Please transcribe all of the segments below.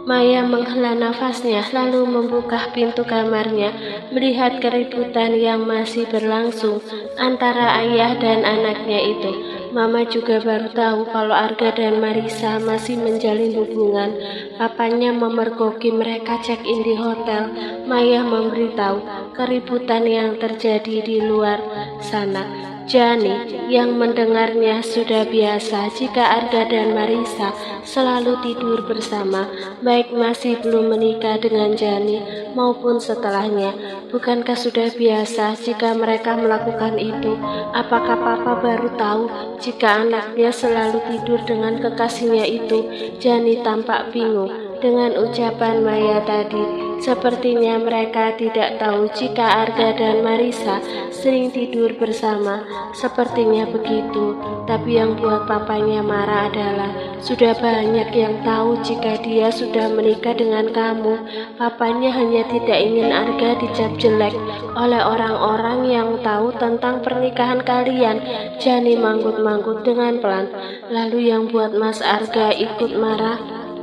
Maya menghela nafasnya, lalu membuka pintu kamarnya, melihat keributan yang masih berlangsung antara ayah dan anaknya itu. Mama juga baru tahu kalau Arga dan Marisa masih menjalin hubungan. Papanya memergoki mereka check-in di hotel. Maya memberitahu keributan yang terjadi di luar sana. Jani yang mendengarnya sudah biasa jika Arga dan Marisa selalu tidur bersama, baik masih belum menikah dengan Jani maupun setelahnya. Bukankah sudah biasa jika mereka melakukan itu? Apakah papa baru tahu jika anaknya selalu tidur dengan kekasihnya itu? Jani tampak bingung dengan ucapan Maya tadi. Sepertinya mereka tidak tahu jika Arga dan Marisa sering tidur bersama. Sepertinya begitu. Tapi yang buat papanya marah adalah sudah banyak yang tahu jika dia sudah menikah dengan kamu. Papanya hanya tidak ingin Arga dicap jelek oleh orang-orang yang tahu tentang pernikahan kalian. Jani manggut-manggut dengan pelan. Lalu yang buat Mas Arga ikut marah,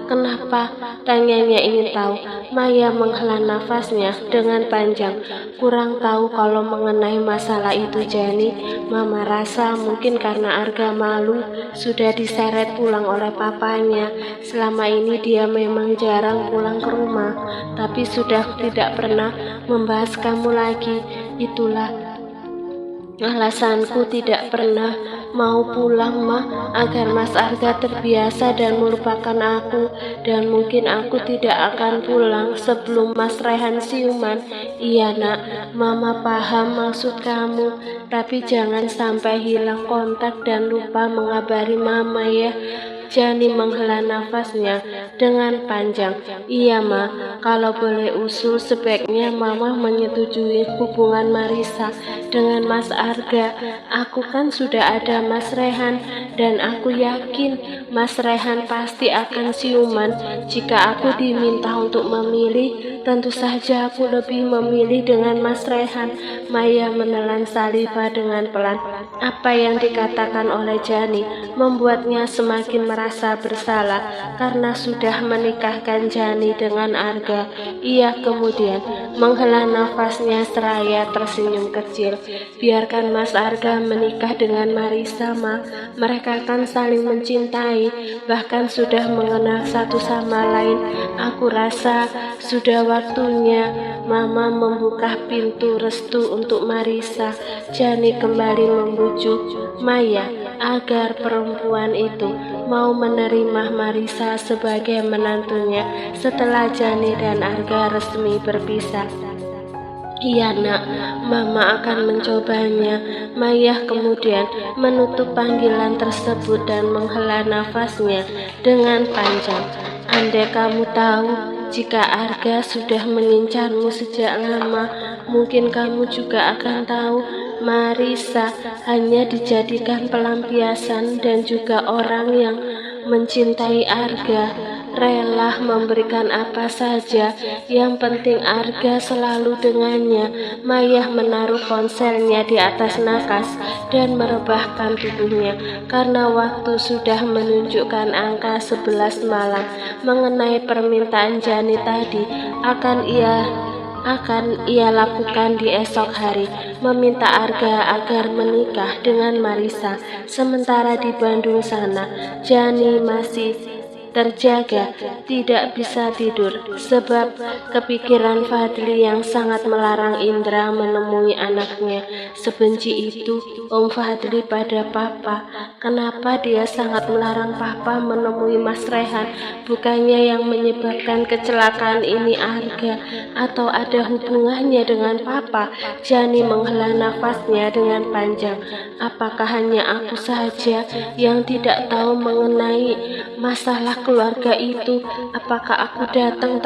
kenapa? Tanyanya ingin tahu. Maya menghela nafasnya dengan panjang. Kurang tahu kalau mengenai masalah itu, Jani. Mama rasa mungkin karena Arga malu sudah diseret pulang oleh papanya. Selama ini dia memang jarang pulang ke rumah, tapi sudah tidak pernah membahas kamu lagi. Itulah alasanku tidak pernah mau pulang, Ma, agar Mas Arga terbiasa dan melupakan aku. Dan mungkin aku tidak akan pulang sebelum Mas Rehan siuman. Iya, Nak, Mama paham maksud kamu, tapi jangan sampai hilang kontak dan lupa mengabari Mama ya. Jani menghela nafasnya dengan panjang. Iya, Ma, kalau boleh usul sebaiknya Mama menyetujui hubungan Marisa dengan Mas Arga. Aku kan sudah ada Mas Rehan, dan aku yakin Mas Rehan pasti akan siuman. Jika aku diminta untuk memilih, tentu saja aku lebih memilih dengan Mas Rehan. Maya menelan saliva dengan pelan. Apa yang dikatakan oleh Jani membuatnya semakin merasa bersalah karena sudah menikahkan Jani dengan Arga. Ia kemudian menghela nafasnya seraya tersenyum kecil. Biarkan Mas Arga menikah dengan Marisa, Ma. Mereka kan saling mencintai, bahkan sudah mengenal satu sama lain. Aku rasa sudah waktunya Mama membuka pintu restu untuk Marisa. Jani kembali membujuk Maya agar perempuan itu mau menerima Marisa sebagai menantunya setelah Jani dan Arga resmi berpisah. Iya, Nak, Mama akan mencobanya. Maya kemudian menutup panggilan tersebut dan menghela nafasnya dengan panjang. Andai kamu tahu jika Arga sudah mengincarmu sejak lama, mungkin kamu juga akan tahu Marisa hanya dijadikan pelampiasan dan juga orang yang mencintai Arga rela memberikan apa saja, yang penting Arga selalu dengannya. Maya menaruh ponselnya di atas nakas dan merebahkan tubuhnya karena waktu sudah menunjukkan angka 11 malam. Mengenai permintaan Jani tadi akan ia lakukan di esok hari, meminta Arga agar menikah dengan Marisa. Sementara di Bandung sana, Jani masih terjaga, tidak bisa tidur sebab kepikiran Fadli yang sangat melarang Indra menemui anaknya. Sebenci itu Om Fadli pada Papa. Kenapa dia sangat melarang Papa menemui Mas Rehan? Bukannya yang menyebabkan kecelakaan ini Arga, atau ada hubungannya dengan Papa? Jani menghela nafasnya dengan panjang. Apakah hanya aku saja yang tidak tahu mengenai masalah keluarga itu? Apakah aku datang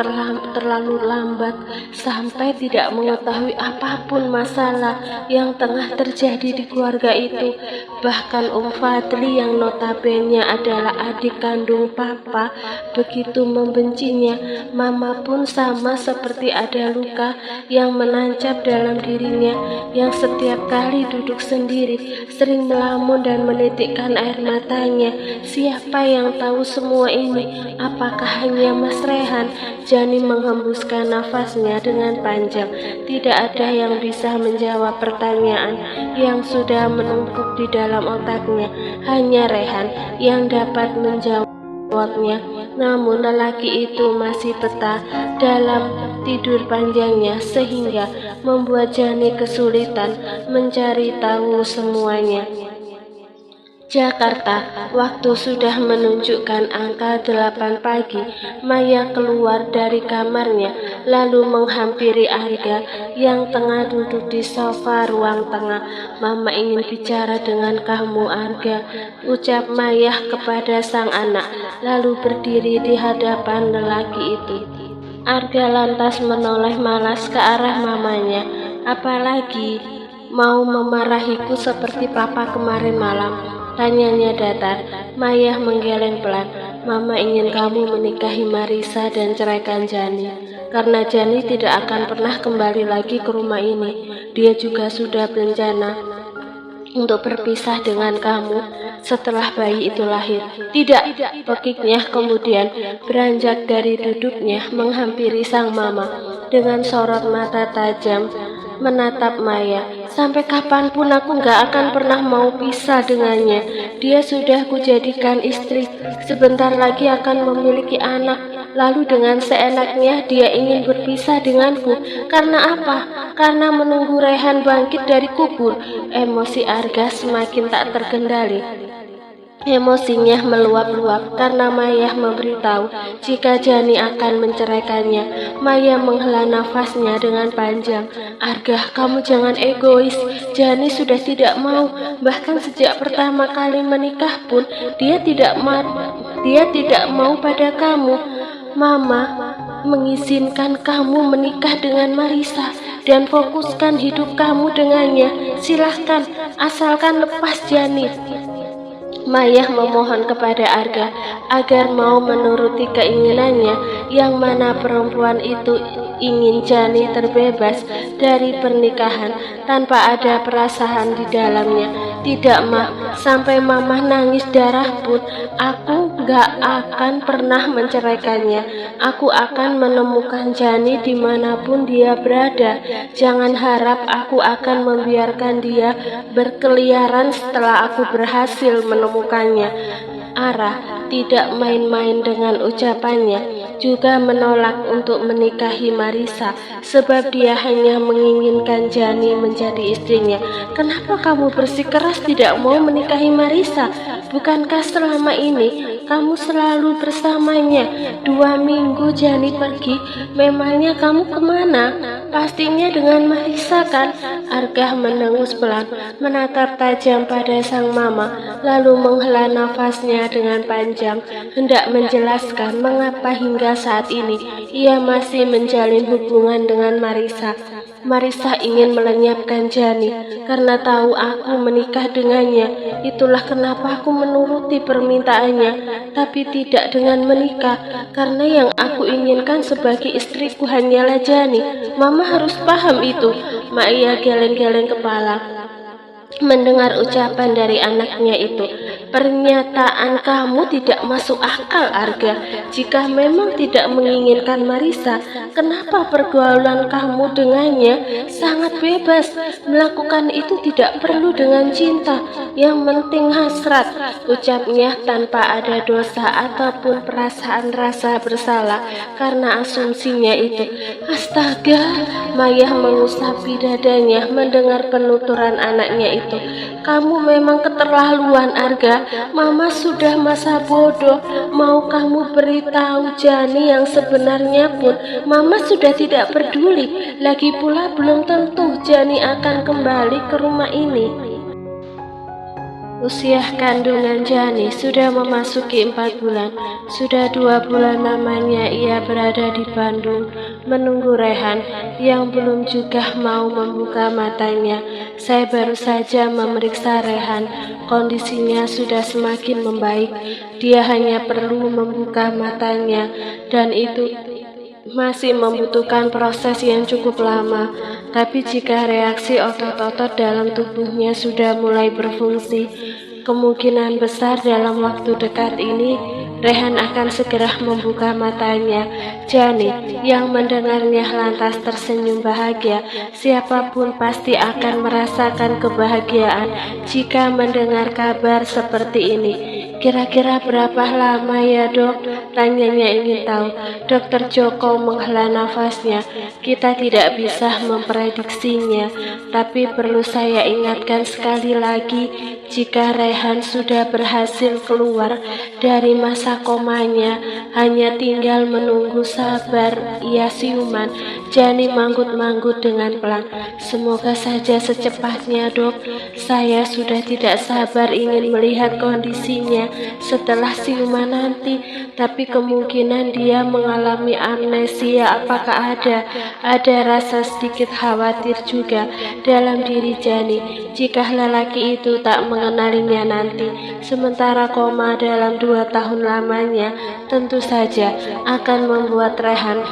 terlalu lambat sampai tidak mengetahui apapun masalah yang tengah terjadi di keluarga itu? Bahkan Om Fadli yang notabene adalah adik kandung Papa begitu membencinya. Mama pun sama seperti ada luka yang menancap dalam dirinya, yang setiap kali duduk sendiri sering melamun dan menitikkan air matanya. Siapa yang tahu semua ini? ini? Apakah hanya Mas Rehan? Jani menghembuskan nafasnya dengan panjang. Tidak ada yang bisa menjawab pertanyaan yang sudah menumpuk di dalam otaknya. Hanya Rehan yang dapat menjawabnya. Namun lelaki itu masih betah dalam tidur panjangnya sehingga membuat Jani kesulitan mencari tahu semuanya. Jakarta, waktu sudah menunjukkan angka 8 pagi. Maya keluar dari kamarnya, lalu menghampiri Arga yang tengah duduk di sofa ruang tengah. Mama ingin bicara dengan kamu, Arga, ucap Maya kepada sang anak, lalu berdiri di hadapan lelaki itu. Arga lantas menoleh malas ke arah mamanya. Apalagi mau memarahiku seperti papa kemarin malam? Tanyanya datar. Maya menggeleng pelan. Mama ingin kamu menikahi Marisa dan ceraikan Jani. Karena Jani tidak akan pernah kembali lagi ke rumah ini. Dia juga sudah berencana untuk berpisah dengan kamu setelah bayi itu lahir. Tidak, pekiknya kemudian beranjak dari duduknya menghampiri sang mama dengan sorot mata tajam menatap Maya. Sampai kapanpun aku gak akan pernah mau pisah dengannya. Dia sudah kujadikan istri, sebentar lagi akan memiliki anak. Lalu dengan seenaknya dia ingin berpisah denganku. Karena apa? Karena menunggu Rehan bangkit dari kubur. Emosi Arga semakin tak terkendali. Emosinya meluap-luap karena Maya memberitahu jika Jani akan menceraikannya. Maya menghela nafasnya dengan panjang. Arga, kamu jangan egois. Jani sudah tidak mau. Bahkan sejak pertama kali menikah pun dia tidak mau pada kamu. Mama mengizinkan kamu menikah dengan Marisa dan fokuskan hidup kamu dengannya. Silahkan, asalkan lepas Jani. Maya memohon kepada Arga agar mau menuruti keinginannya, yang mana perempuan itu ingin Jani terbebas dari pernikahan tanpa ada perasaan di dalamnya. Tidak, Ma, sampai Mama nangis darah pun aku gak akan pernah menceraikannya. Aku akan menemukan Jani dimanapun dia berada. Jangan harap aku akan membiarkan dia berkeliaran setelah aku berhasil menemukannya. Ara tidak main-main dengan ucapannya, juga menolak untuk menikahi Marisa sebab dia hanya menginginkan Jani menjadi istrinya. Kenapa kamu bersikeras tidak mau menikahi Marisa? Bukankah selama ini kamu selalu bersamanya? 2 minggu Jani pergi, memangnya kamu kemana? Pastinya dengan Marisa kan? Arga menengus pelan, menatap tajam pada sang mama, lalu menghela nafasnya dengan panjang, hendak menjelaskan mengapa hingga saat ini ia masih menjalin hubungan dengan Marisa. Marisa ingin melenyapkan Jani karena tahu aku menikah dengannya. Itulah kenapa aku menuruti permintaannya, tapi tidak dengan menikah, karena yang aku inginkan sebagai istriku hanyalah Jani. Mama harus paham itu. Maya geleng-geleng kepala mendengar ucapan dari anaknya itu. Pernyataan kamu tidak masuk akal, Arga. Jika memang tidak menginginkan Marisa, kenapa pergaulan kamu dengannya sangat bebas? Melakukan itu tidak perlu dengan cinta, yang penting hasrat, ucapnya tanpa ada dosa ataupun perasaan rasa bersalah karena asumsinya itu. Astaga, Maya mengusapi dadanya mendengar penuturan anaknya itu. Kamu memang keterlaluan, Arga. Mama sudah masa bodoh. Mau kamu beritahu Jani yang sebenarnya pun Mama sudah tidak peduli. Lagi pula belum tentu Jani akan kembali ke rumah ini. Usia kandungan Jani sudah memasuki 4 bulan. Sudah 2 bulan lamanya ia berada di Bandung menunggu Rehan yang belum juga mau membuka matanya. Saya baru saja memeriksa Rehan. Kondisinya sudah semakin membaik. Dia hanya perlu membuka matanya dan itu masih membutuhkan proses yang cukup lama. Tapi jika reaksi otot-otot dalam tubuhnya sudah mulai berfungsi, kemungkinan besar dalam waktu dekat ini Rehan akan segera membuka matanya. Jani yang mendengarnya lantas tersenyum bahagia. Siapapun pasti akan merasakan kebahagiaan jika mendengar kabar seperti ini. Kira-kira berapa lama ya dok? Tanyanya ingin tahu. Dokter Joko menghela nafasnya. Kita tidak bisa memprediksinya, tapi perlu saya ingatkan sekali lagi, jika Rehan sudah berhasil keluar dari masa komanya, hanya tinggal menunggu sabar. Ia siuman. Jani manggut-manggut dengan pelan. Semoga saja secepatnya dok. Saya sudah tidak sabar ingin melihat kondisinya setelah siuman nanti. Tapi kemungkinan dia mengalami amnesia. Apakah ada rasa sedikit khawatir juga dalam diri Jani jika lelaki itu tak mengenalinya nanti. Sementara koma dalam 2 tahun lamanya tentu saja akan membuat Rehan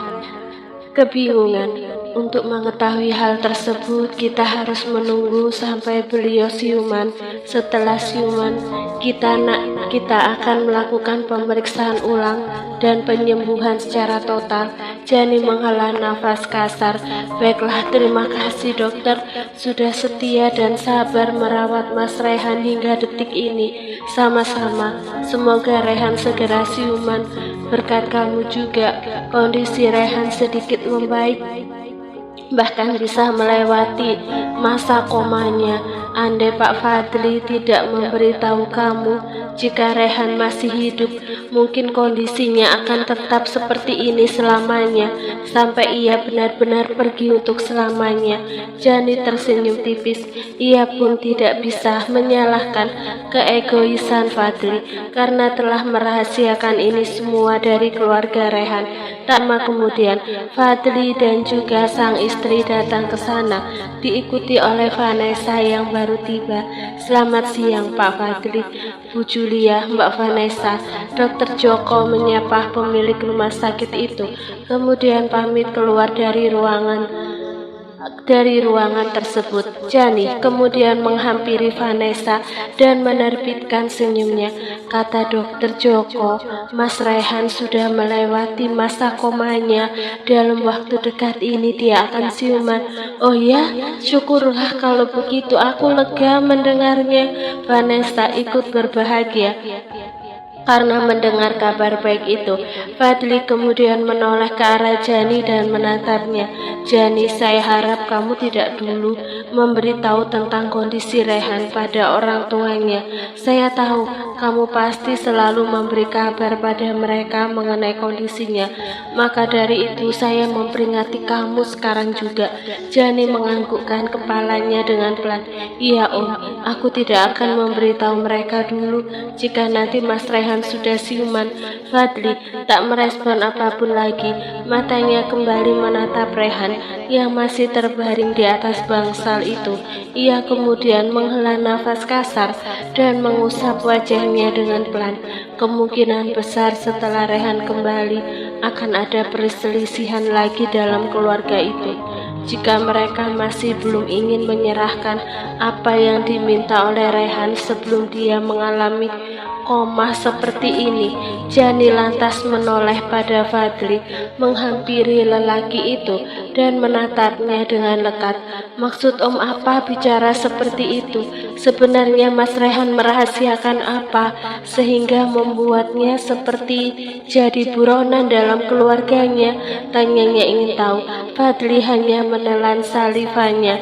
kebingungan. Untuk mengetahui hal tersebut, kita harus menunggu sampai beliau siuman. Setelah siuman, kita akan melakukan pemeriksaan ulang dan penyembuhan secara total. Jani menghela nafas kasar. Baiklah, terima kasih dokter, sudah setia dan sabar merawat Mas Rehan hingga detik ini. Sama-sama, semoga Rehan segera siuman. Berkat kamu juga, kondisi Rehan sedikit membaik, bahkan bisa melewati masa komanya. Andai Pak Fadli tidak memberitahu kamu jika Rehan masih hidup, mungkin kondisinya akan tetap seperti ini selamanya, sampai ia benar-benar pergi untuk selamanya. Jani tersenyum tipis. Ia pun tidak bisa menyalahkan keegoisan Fadli karena telah merahasiakan ini semua dari keluarga Rehan. Tak lama kemudian, Fadli dan juga sang istri datang ke sana, diikuti oleh Vanessa yang baru tiba. Selamat siang Pak Fadli, Bu Julia, Mbak Vanessa. Dokter Joko menyapa pemilik rumah sakit itu, kemudian pamit keluar dari ruangan tersebut. Jani kemudian menghampiri Vanessa dan menerbitkan senyumnya. Kata dokter Joko, Mas Rehan sudah melewati masa komanya. Dalam waktu dekat ini dia akan siuman. Oh ya, syukurlah kalau begitu, aku lega mendengarnya. Vanessa ikut berbahagia karena mendengar kabar baik itu. Fadli kemudian menoleh ke arah Jani dan menatapnya. Jani, saya harap kamu tidak dulu memberitahu tentang kondisi Rehan pada orang tuanya. Saya tahu kamu pasti selalu memberi kabar pada mereka mengenai kondisinya. Maka dari itu saya memperingati kamu sekarang juga. Jani menganggukkan kepalanya dengan pelan. Iya Om, aku tidak akan memberitahu mereka dulu. Jika nanti Mas Rehan sudah siuman. Fadli tak merespon apapun lagi. Matanya kembali menatap Rehan yang masih terbaring di atas bangsal itu. Ia kemudian menghela nafas kasar dan mengusap wajahnya dengan pelan. Kemungkinan besar setelah Rehan kembali akan ada perselisihan lagi dalam keluarga itu. Jika mereka masih belum ingin menyerahkan apa yang diminta oleh Rehan sebelum dia mengalami koma seperti ini. Jani lantas menoleh pada Fadli, menghampiri lelaki itu dan menatapnya dengan lekat. Maksud Om apa bicara seperti itu? Sebenarnya Mas Rehan merahasiakan apa sehingga membuatnya seperti jadi buronan dalam keluarganya? Tanyanya ingin tahu. Fadli hanya menelan salivanya,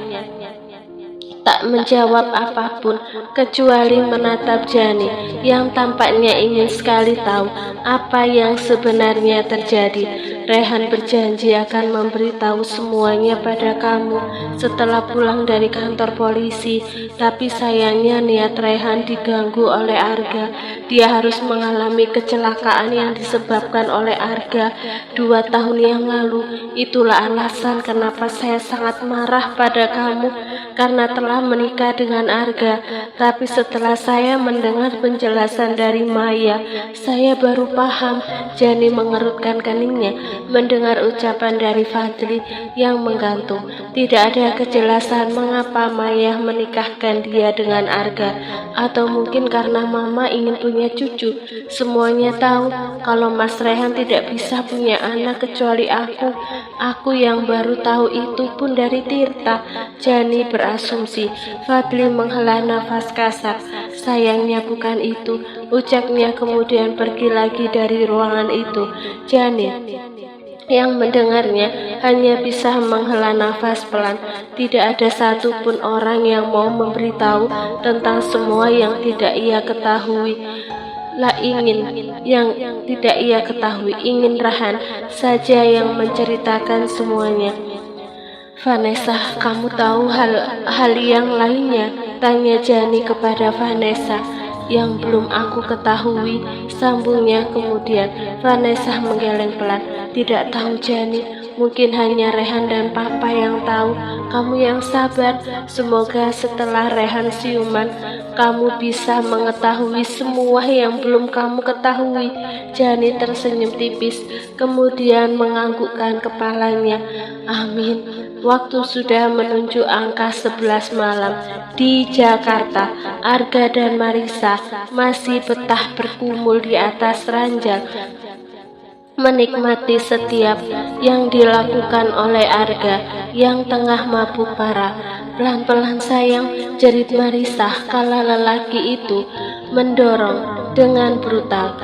tak menjawab apapun kecuali menatap Jani yang tampaknya ingin sekali tahu apa yang sebenarnya terjadi. Rehan berjanji akan memberitahu semuanya pada kamu setelah pulang dari kantor polisi, tapi sayangnya niat Rehan diganggu oleh Arga. Dia harus mengalami kecelakaan yang disebabkan oleh Arga 2 tahun yang lalu. Itulah alasan kenapa saya sangat marah pada kamu karena telah menikah dengan Arga. Tapi setelah saya mendengar penjelasan dari Maya, saya baru paham. Jani mengerutkan keningnya. mendengar ucapan dari Fadli yang menggantung. Tidak ada kejelasan mengapa Maya menikahkan dia dengan Arga, atau mungkin karena Mama ingin punya cucu. Semuanya tahu kalau Mas Rehan tidak bisa punya anak kecuali aku. Aku yang baru tahu itu pun dari Tirta. Jani berasumsi. Fadli menghela nafas kasar. Sayangnya bukan itu, ucapnya kemudian pergi lagi dari ruangan itu. Jani yang mendengarnya hanya bisa menghela nafas pelan. Tidak ada satupun orang yang mau memberitahu tentang semua yang tidak ia ketahui. Ingin Rahan saja yang menceritakan semuanya. Vanessa, kamu tahu hal yang lainnya? Tanya Jani kepada Vanessa. Yang belum aku ketahui, sambungnya kemudian. Vanessa menggeleng pelan. Tidak tahu Jani, mungkin hanya Rehan dan Papa yang tahu. Kamu yang sabar, semoga setelah Rehan siuman, kamu bisa mengetahui semua yang belum kamu ketahui. Jani tersenyum tipis, kemudian menganggukkan kepalanya. Amin. Waktu sudah menunjuk angka 11 malam. Di Jakarta, Arga dan Marisa masih betah bergumul di atas ranjang, menikmati setiap yang dilakukan oleh Arga yang tengah mabuk parah. Pelan-pelan sayang, jerit Marisa kala lelaki itu mendorong dengan brutal.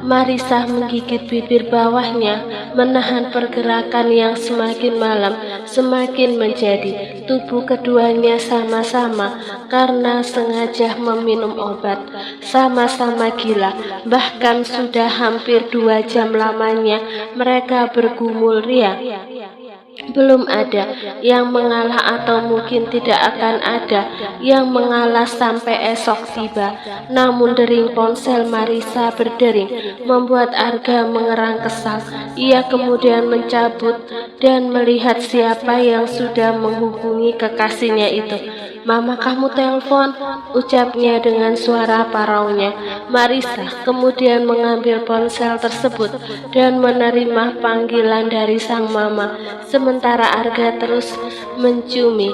Marisa menggigit bibir bawahnya, menahan pergerakan yang semakin malam semakin menjadi. Tubuh keduanya sama-sama karena sengaja meminum obat. Sama-sama gila, bahkan sudah hampir 2 jam lamanya mereka bergumul riang. Belum ada yang mengalah atau mungkin tidak akan ada yang mengalah sampai esok tiba. Namun dering ponsel Marisa berdering membuat Arga mengerang kesal. Ia kemudian mencabut dan melihat siapa yang sudah menghubungi kekasihnya itu. Mama kamu telepon, ucapnya dengan suara paraunya. Marisa kemudian mengambil ponsel tersebut dan menerima panggilan dari sang mama. Sementara Arga terus menciumi.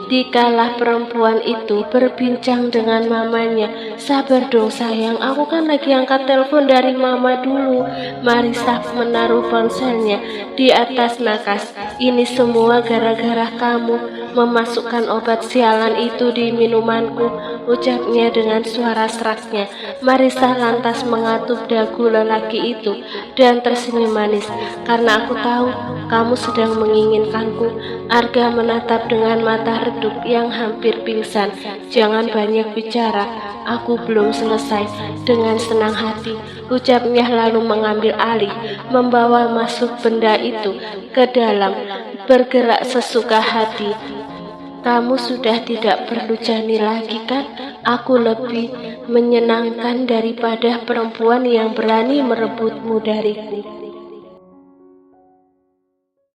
Dikala perempuan itu berbincang dengan mamanya. Sabar dong sayang, aku kan lagi angkat telepon dari mama dulu. Marisa menaruh ponselnya di atas nakas. Ini semua gara-gara kamu memasukkan obat sialan itu di minumanku, ucapnya dengan suara seraknya. Marisa lantas mengatup dagu lelaki itu dan tersenyum manis. Karena aku tahu kamu sedang menginginkanku. Arga menatap dengan mata redup yang hampir pingsan. Jangan banyak bicara, aku belum selesai. Dengan senang hati, ucapnya lalu mengambil alih, membawa masuk benda itu ke dalam, bergerak sesuka hati. Kamu sudah tidak perlu Jani lagi kan? Aku lebih menyenangkan daripada perempuan yang berani merebutmu dariku.